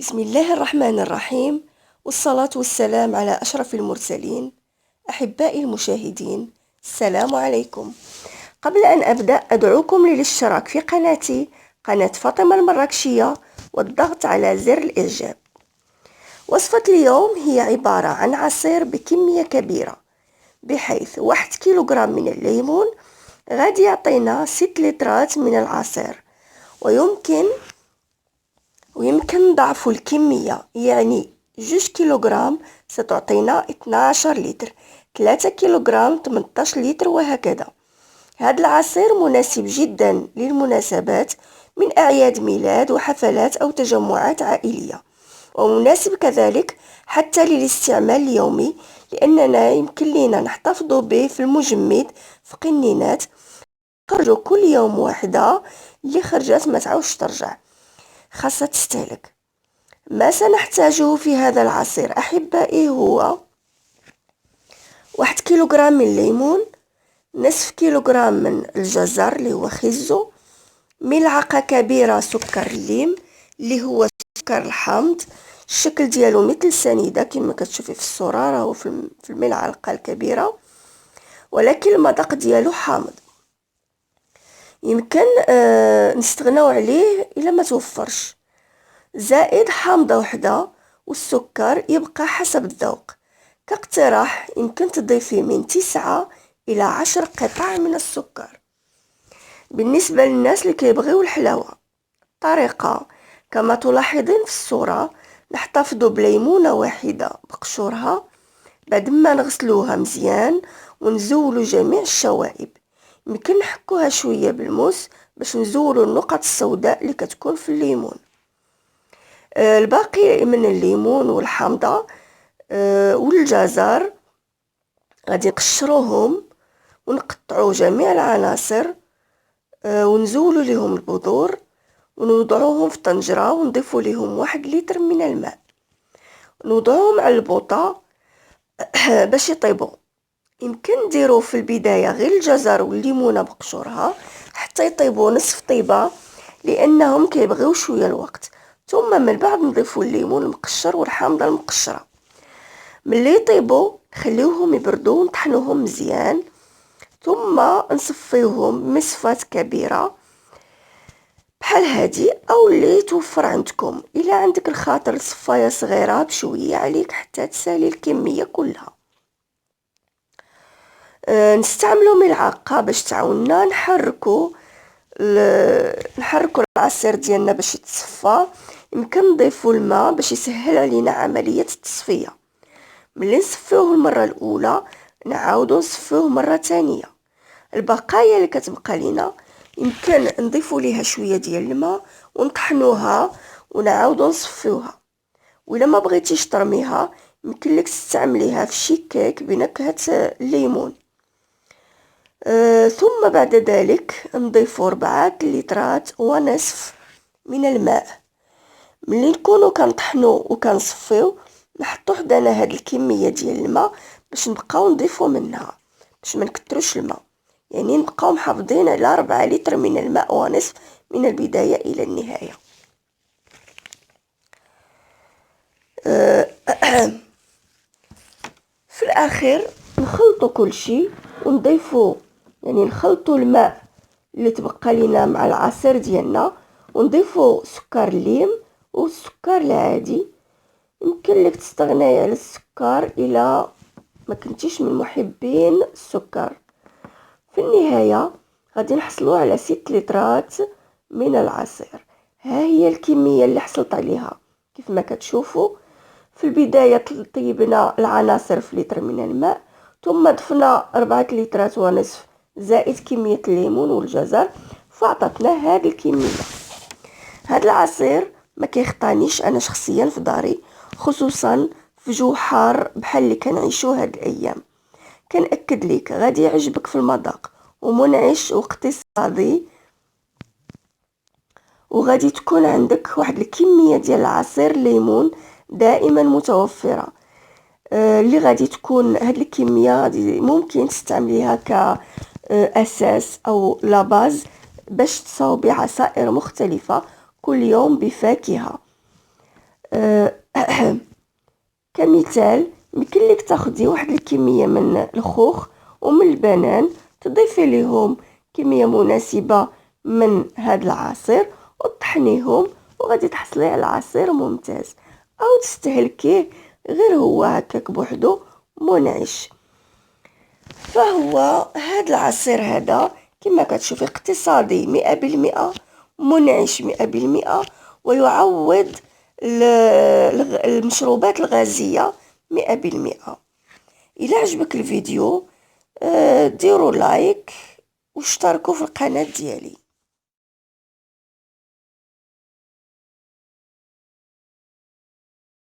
بسم الله الرحمن الرحيم، والصلاة والسلام على أشرف المرسلين. أحبائي المشاهدين، السلام عليكم. قبل أن أبدأ أدعوكم للاشتراك في قناتي، قناة فاطمة المراكشية، والضغط على زر الإعجاب. وصفة اليوم هي عبارة عن عصير بكمية كبيرة، بحيث 1 كيلوغرام من الليمون غادي يعطينا 6 لترات من العصير. ويمكن ضعف الكمية، يعني 2 كيلوغرام ستعطينا 12 لتر، 3 كيلوغرام 18 لتر، وهكذا. هذا العصير مناسب جدا للمناسبات من أعياد ميلاد وحفلات أو تجمعات عائلية، ومناسب كذلك حتى للاستعمال اليومي، لأننا يمكن لنا نحتفظ به في المجمد في قنينات. خرجوا كل يوم واحدة، اللي خرجت ما تعاودش ترجع، خاصة تستهلك. ما سنحتاجه في هذا العصير أحبائي هو 1 كيلوغرام من الليمون، نصف كيلوغرام من الجزر اللي هو خيزو، ملعقة كبيرة سكر الليم اللي هو سكر الحامض، الشكل ديالو مثل سنيدة كما كتشوفي في الصورة، راهو في الملعقة الكبيرة، ولكن المذاق ديالو حامض. يمكن نستغناو عليه إلا ما توفرش، زائد حامضة وحدة، والسكر يبقى حسب الذوق. كاقتراح يمكن تضيفي من 9 إلى 10 قطع من السكر. بالنسبة للناس اللي كيبغيو الحلاوة، الطريقة كما تلاحظين في الصورة، نحتفظ بليمونة واحدة بقشورها بعد ما نغسلوها مزيان ونزولوا جميع الشوائب. يمكن نحكوها شوية بالموس باش نزولوا النقط السوداء اللي كتكون في الليمون. الباقي من الليمون والحامضة والجزر غادي نقشروهم ونقطعوا جميع العناصر، ونزولوا لهم البذور ونوضعوهم في طنجرة ونضيفوا لهم 1 لتر من الماء، نوضعوهم على البوطة باش يطيبوا. يمكن نديروا في البداية غير الجزر والليمونة بقشورها حتى يطيبوا نصف طيبة، لأنهم كيبغيو شوية الوقت. ثم من بعد نضيفوا الليمون المقشر والحامضة المقشرة. ملي يطيبوا نخليوهم يبردوا ونطحنوهم مزيان، ثم نصفيوهم بمصفاة كبيرة بحال هادي او اللي توفر عندكم. الى عندك الخاطر صفاية صغيرة بشوية عليك حتى تسالي الكمية كلها. نستعملوا ملعقة باش تعاوننا نحركوا العصير ديالنا باش يتصفى. يمكن نضيفوا الماء باش يسهل علينا عملية التصفية. ملي نصفيوه المرة الأولى نعاودو نصفيوه مرة ثانية. البقايا اللي كتبقى لينا يمكن نضيفوا ليها شوية ديال الماء ونطحنوها ونعاودو نصفيوها. وإلا ما بغيتيش ترميها يمكن لك تستعمليها في شي كيك بنكهة الليمون. ثم بعد ذلك نضيفوا 4 لترات ونصف من الماء. ملي نكونوا كنطحنوا وكنصفيو نحطوا حدانا هاد الكميه ديال الماء باش نبقاو نضيفوا منها، باش ما نكتروش الماء، يعني نبقاو محافظين على 4 لتر من الماء ونصف من البدايه الى النهايه. في الاخير نخلطوا كل شيء ونضيفوا، يعني نخلطوا الماء اللي تبقى لينا مع العصير ديالنا، ونضيفوا سكر الليم والسكر العادي. يمكن لك تستغناي على السكر الى ما كنتيش من محبين السكر. في النهايه غادي نحصلوا على 6 لترات من العصير. ها هي الكميه اللي حصلت عليها كيف ما كتشوفوا. في البدايه طيبنا العناصر في لتر من الماء، ثم ضفنا 4 لترات ونصف زائد كميه الليمون والجزر، فاعطتنا هذه الكميه. هذا العصير ما كيخطانيش انا شخصيا في داري، خصوصا في جو حار بحال اللي كنعيشوه هاد الايام. كنأكد لك غادي يعجبك في المذاق ومنعش واقتصادي، وغادي تكون عندك واحد الكميه ديال العصير الليمون دائما متوفره. اللي غادي تكون هاد الكميه غادي ممكن تستعمليها كأساس او لاباز باش تصاوبي عصائر مختلفه كل يوم بفاكهه. كمثال يمكن لك تاخدي واحد الكمية من الخوخ ومن البنان، تضيفي ليهم كمية مناسبة من هذا العصير وتطحنيهم، وغادي تحصلي على عصير ممتاز. او تستهلكيه غير هو هكاك بوحدو منعش. فهو هذا العصير هذا كما كتشوفي اقتصادي 100%، منعش 100%، ويعوض المشروبات الغازية 100%. إلى عجبك الفيديو ديروا لايك واشتركوا في القناة ديالي.